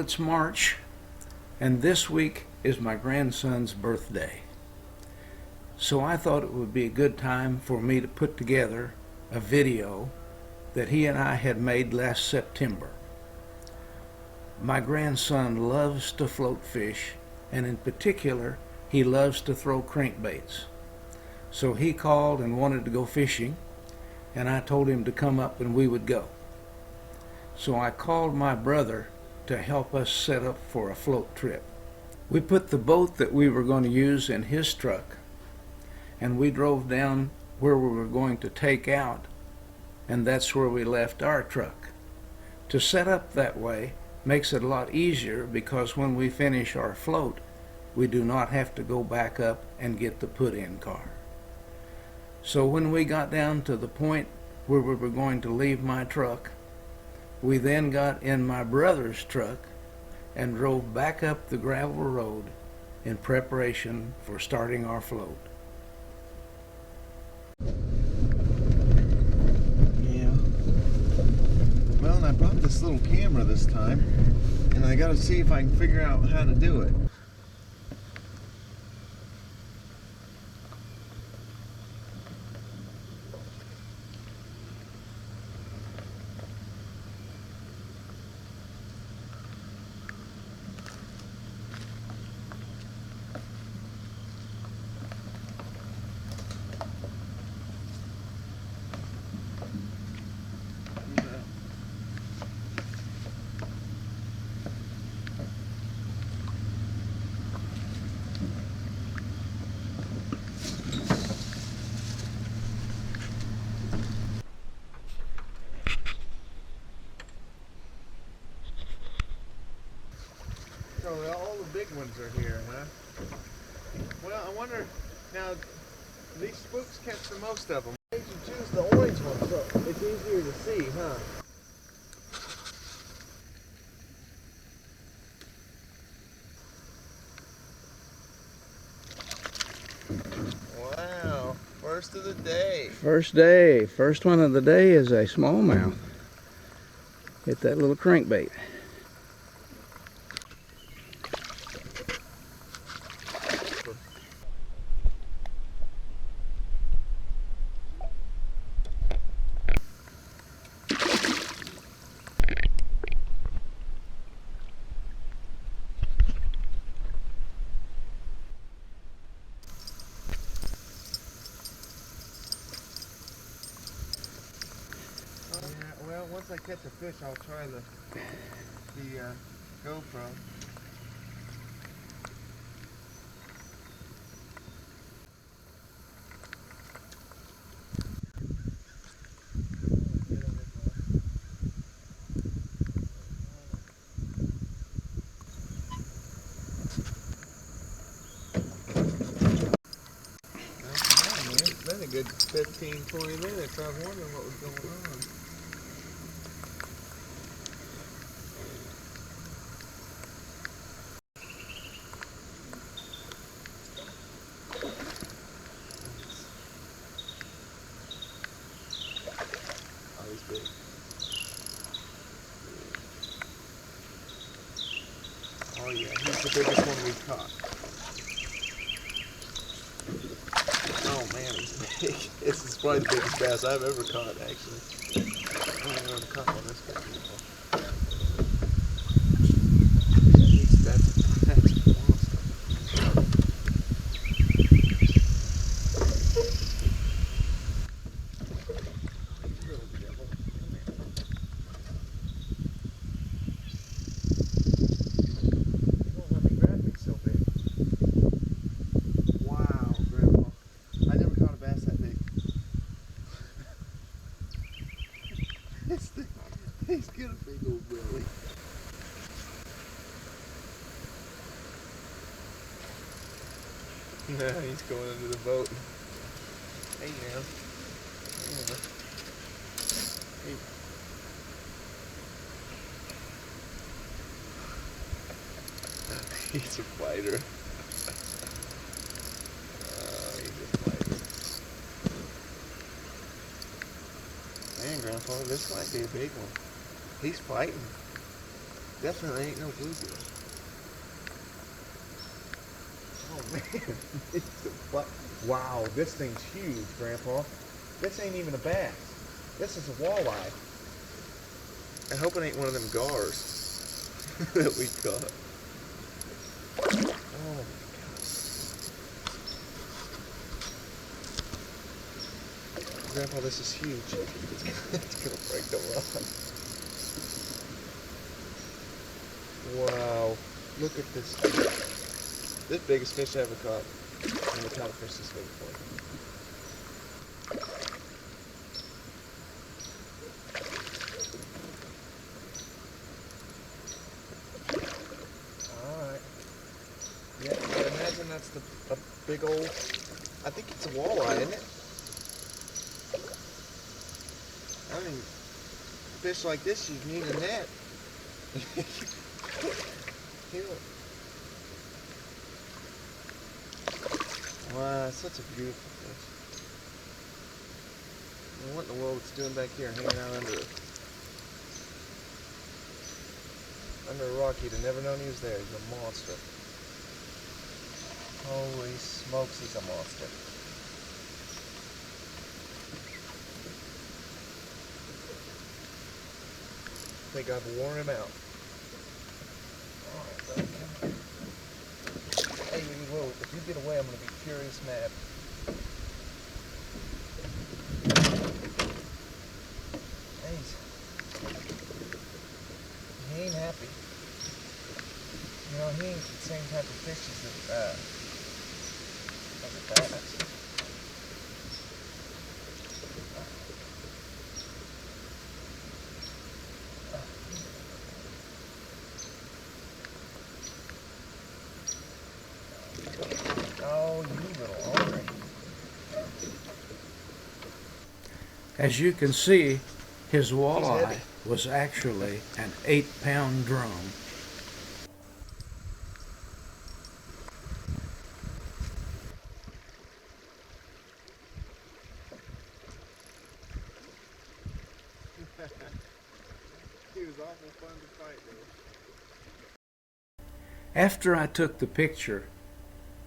it's March, and this week is my grandson's birthday. So I thought it would be a good time for me to put together a video that he and I had made last September. My grandson loves to float fish, and in particular, he loves to throw crankbaits. So he called and wanted to go fishing, and I told him to come up and we would go. So I called my brother to help us set up for a float trip. We put the boat that we were going to use in his truck, and we drove down where we were going to take out, and that's where we left our truck. To set up that way makes it a lot easier because when we finish our float, we do not have to go back up and get the put-in car. So when we got down to the point where we were going to leave my truck, we then got in my brother's truck and drove back up the gravel road in preparation for starting our float. Yeah. Well, and I brought this little camera this time, and I gotta see if I can figure out how to do it. So all the big ones are here, huh? Well, I wonder, now, these spooks catch the most of them. You should choose the orange one so it's easier to see, huh? Wow, first of the day. First one of the day is a smallmouth. Hit that little crankbait. Well, once I catch a fish, I'll try the GoPro. It's been a good 15-20 minutes. I was wondering what was going on. Oh, he's big. Oh yeah, he's the biggest one we've caught. Oh man, he's big. This is probably the biggest bass I've ever caught, actually. I don't even know caught one this big before. That's awesome. He's got a big old belly. Now he's going into the boat. Hey now. Yeah. Hey. He's a fighter. Oh, he's a fighter. Man, Grandpa, this might be a big one. He's fighting. Definitely ain't no bluegill. Oh man, wow, this thing's huge, Grandpa. This ain't even a bass. This is a walleye. I hope it ain't one of them gars that we caught. Oh my God. Grandpa, this is huge. It's gonna break the rod. Wow, look at this thing. This biggest fish I ever caught. I've never caught a fish this big before. Alright. Yeah, I imagine that's a big old, I think it's a walleye, isn't it? I mean, fish like this, you need a net. Here. Wow, such a beautiful fish. What in the world it's doing back here, hanging out under a rock? You'd have never known he was there. He's a monster. Holy smokes, he's a monster. I think I've worn him out. Alright, buddy, come here. Hey, whoa, if you get away, I'm going to be furious mad. Hey, he ain't happy. You know, he ain't the same type of fish as a bass. Oh, you little ornery. As you can see, his walleye was actually an 8-pound drum. He was awful fun to fight with. After I took the picture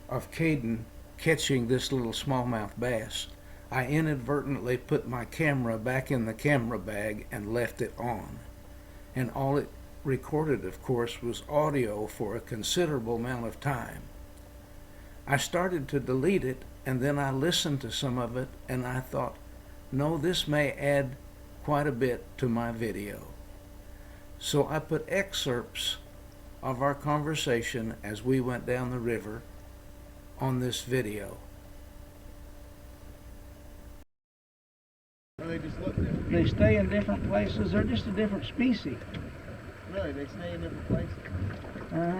of Caden catching this little smallmouth bass, I inadvertently put my camera back in the camera bag and left it on. And all it recorded, of course, was audio for a considerable amount of time. I started to delete it, and then I listened to some of it, and I thought, no, this may add quite a bit to my video. So I put excerpts of our conversation as we went down the river on this video. They just look different. They stay in different places. They're just a different species. Really, they stay in different places.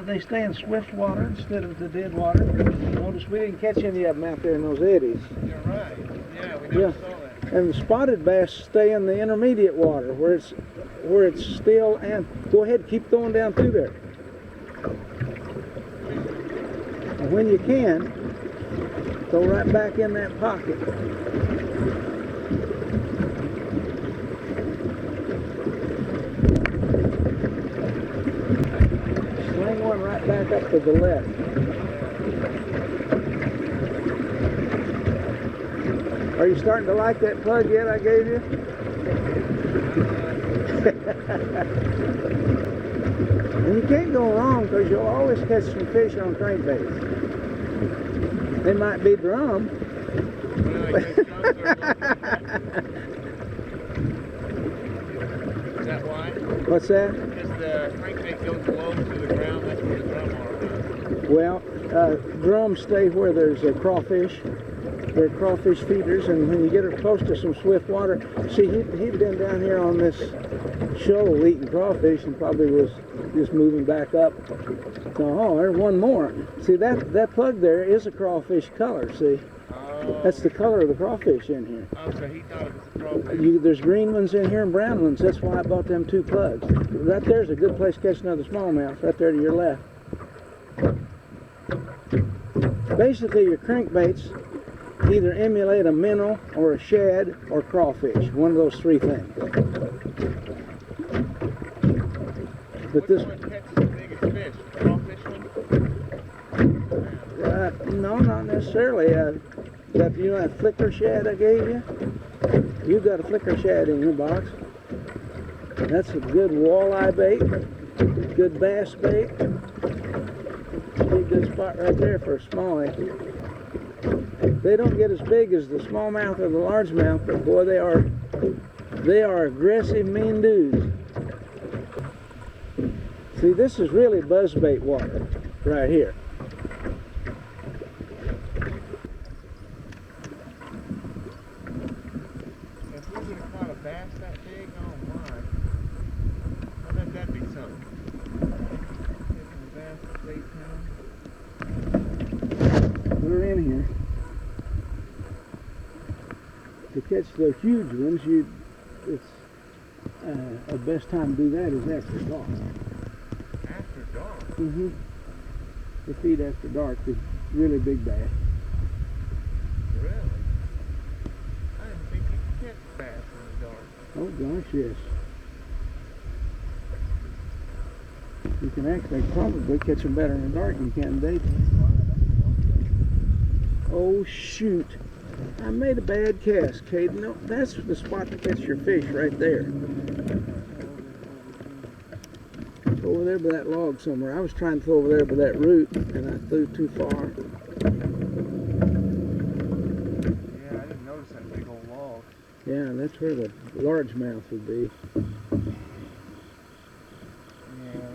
They stay in swift water instead of the dead water. Notice we didn't catch any of them out there in those eddies. You're right. Yeah, we never saw that. And the spotted bass stay in the intermediate water where it's still, and go ahead, keep going down through there. And when you can, go right back in that pocket. Sling one right back up to the left. Are you starting to like that plug yet I gave you? And you can't go wrong because you'll always catch some fish on crankbaits. They might be drum. Is that why? What's that? Because the crankbait goes low to the ground, that's where the drum are. Well, drums stay where there's crawfish. They're crawfish feeders, and when you get her close to some swift water, see, he'd been down here on this shoal eating crawfish and probably was just moving back up. Oh, there's one more. See, that plug there is a crawfish color, see? Oh. That's the color of the crawfish in here. Oh, so he thought it was a crawfish. There's green ones in here and brown ones. That's why I bought them 2 plugs. Right there's a good place to catch another smallmouth, right there to your left. Basically, your crankbaits either emulate a minnow or a shad or crawfish, one of those 3 things. But which one catches the biggest fish? The crawfish one? no, not necessarily. That, you know that flicker shad I gave you? You got a flicker shad in your box. That's a good walleye bait, good bass bait. Be a good spot right there for a smallie. They don't get as big as the smallmouth or the largemouth, but boy, they are aggressive, mean dudes. See, this is really buzzbait water right here. If we would have caught a bass that big, oh my. I bet that'd be something. Taking a bass at 8 pounds. Put her in here. To catch the huge ones, the best time to do that is after dark. After dark? Mm-hmm. They feed after dark, the really big bass. Really? I didn't think you could catch bass in the dark. Oh gosh, yes. You can actually probably catch them better in the dark than you can in the daytime. Oh shoot. I made a bad cast, Caden. No, that's the spot to catch your fish right there. Over there by that log somewhere. I was trying to throw over there by that root and I threw too far. Yeah, I didn't notice that big old log. Yeah, that's where the largemouth would be. Yeah,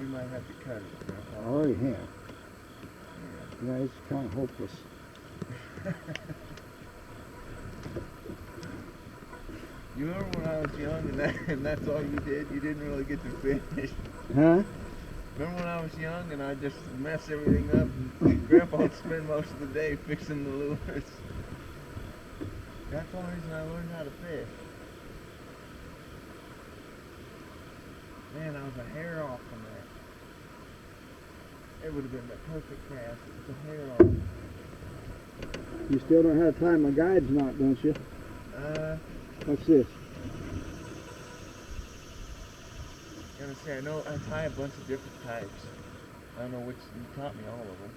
we might have to cut it, Grandpa. Oh yeah. Yeah, it's kind of hopeless. You remember when I was young and that's all you did? You didn't really get to fish. Huh? Remember when I was young and I just mess everything up and Grandpa would spend most of the day fixing the lures? That's the only reason I learned how to fish. Man, I was a hair off from that. It would have been the perfect cast. It was a hair off. You still don't know how to tie my guide's knot, don't you? What's this? I was gonna say, I know I tie a bunch of different types. I don't know which, you taught me all of them.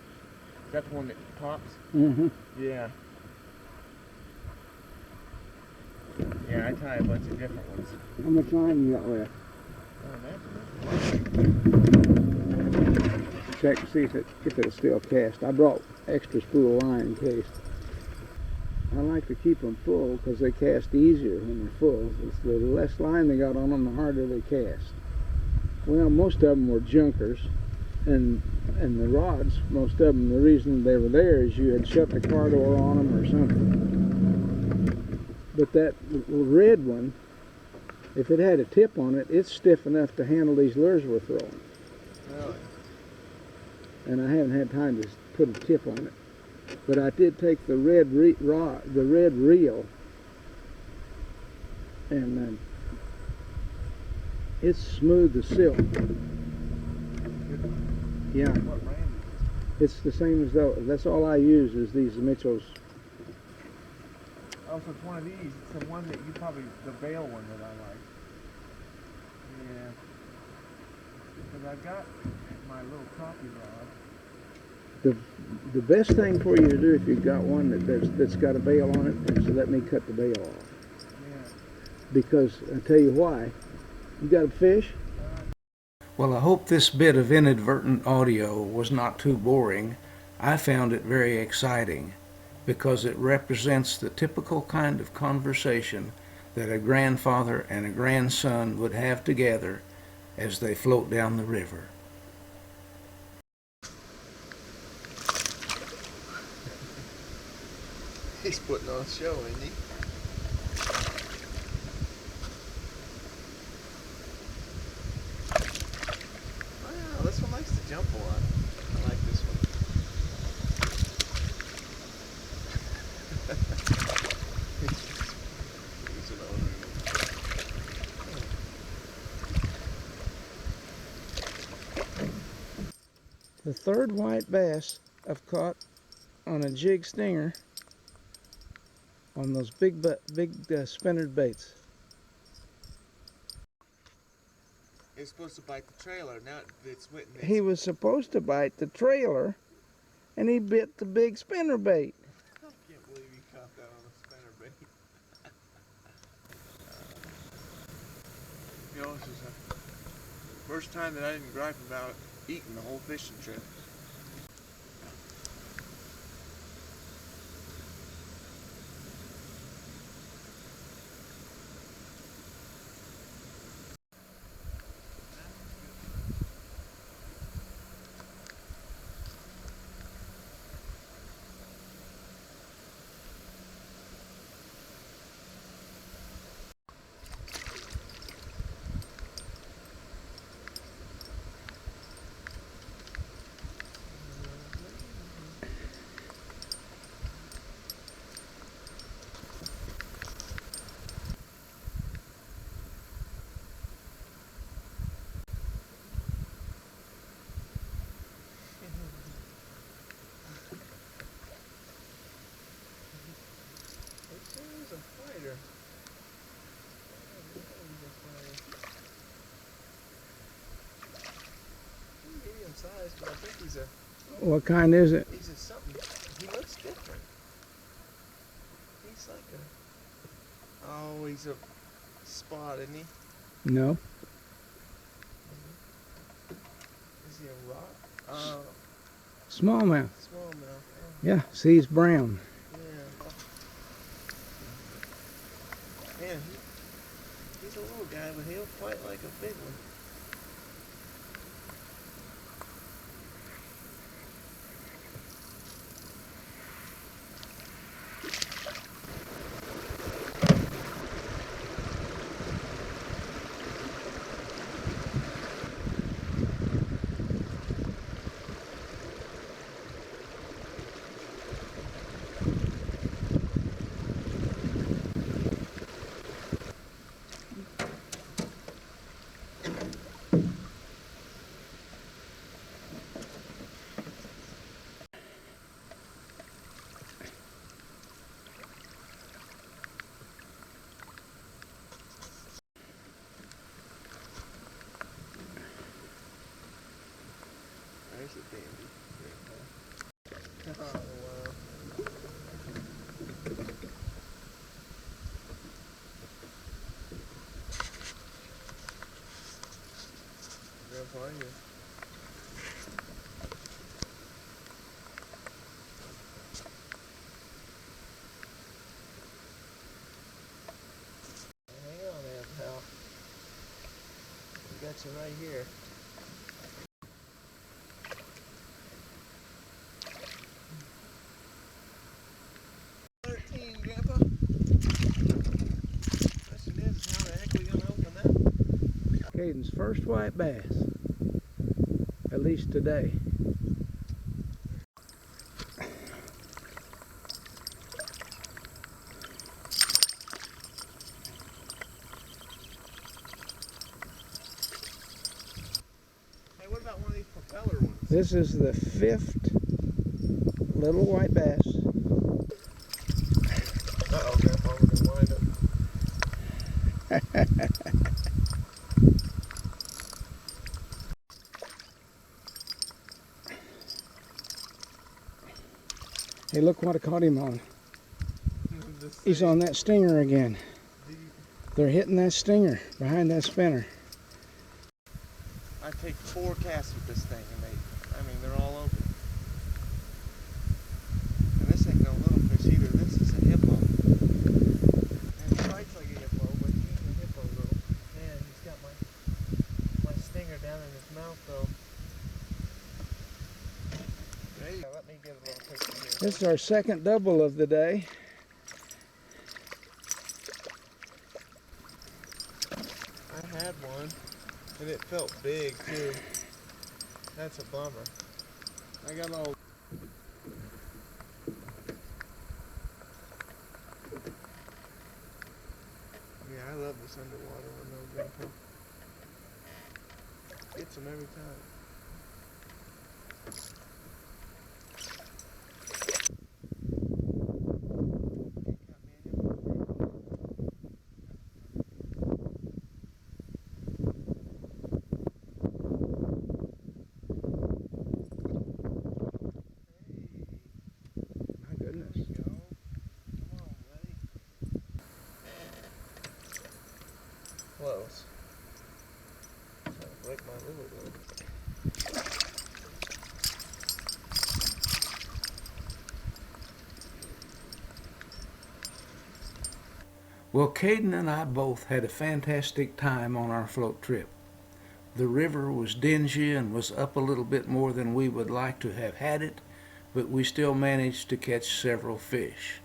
Is that the one that pops? Mm-hmm. Yeah. Yeah, I tie a bunch of different ones. How much line you got left? Oh, that's Check to see if it'll still cast. I brought extra spool of line in case. I like to keep them full because they cast easier when they're full. It's the less line they got on them, the harder they cast. Well, most of them were junkers, and the rods, most of them, the reason they were there is you had shut the car door on them or something. But that red one, if it had a tip on it, it's stiff enough to handle these lures we're throwing. really? And I haven't had time to put a tip on it. But I did take the red reel, and it's smooth as silk. Yeah, What brand is it's the same as those. That's all I use is these Mitchell's. Oh, so it's one of these. It's the one that you probably, the Vail one that I like. Yeah. Because I got my little crappie rod. The best thing for you to do if you've got one that's got a bail on it is to let me cut the bail off. Yeah. Because I'll tell you why. You got a fish? Well, I hope this bit of inadvertent audio was not too boring. I found it very exciting because it represents the typical kind of conversation that a grandfather and a grandson would have together as they float down the river. He's putting on a show, isn't he? Wow, this one likes to jump a lot. I like this one. He's an owner. The third white bass I've caught on a jig stinger on those big spinnered baits. It's supposed to bite the trailer. Now it's wet. He was supposed to bite the trailer, and he bit the big spinner bait. I can't believe you caught that on a spinner bait. You know, this is the first time that I didn't gripe about eating the whole fishing trip. He's a fighter. He's medium sized, but I think he's a. What kind is it? He's a something. He looks different. He's like a. Oh, he's a spot, isn't he? No. Is he a rock? Smallmouth. Smallmouth. Oh, Yeah, see, he's brown. yeah. Man, he's a little guy, but he'll fight like a big one. There's a dandy. Oh, wow. Grandpa, you. Hang on there, pal. We got you right here. Grandpa? Question is, how the heck are we gonna open that? Caden's first white bass. At least today. Hey, what about one of these propeller ones? This is the 5th little white bass. Uh-oh, Grandpa, we're gonna wind up. Hey, look what I caught him on. He's on that stinger again. They're hitting that stinger behind that spinner. I take 4 casts with this thing, and they're all over. And this ain't no little fish either. This is a hippo. And he fights like a hippo, but he ain't a hippo though. Man, he's got my stinger down in his mouth though. There you go. Let me get a little picture here. This is our second double of the day. I had one, and it felt big too. That's a bummer. I got all. Yeah, I love this underwater one though, Grandpa. Gets them every time. close. Trying to break my lily loop. Well, Caden and I both had a fantastic time on our float trip. The river was dingy and was up a little bit more than we would like to have had it, but we still managed to catch several fish.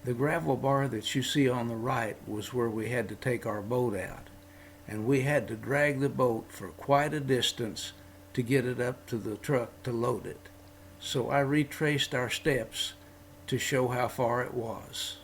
The gravel bar that you see on the right was where we had to take our boat out, and we had to drag the boat for quite a distance to get it up to the truck to load it. So I retraced our steps to show how far it was.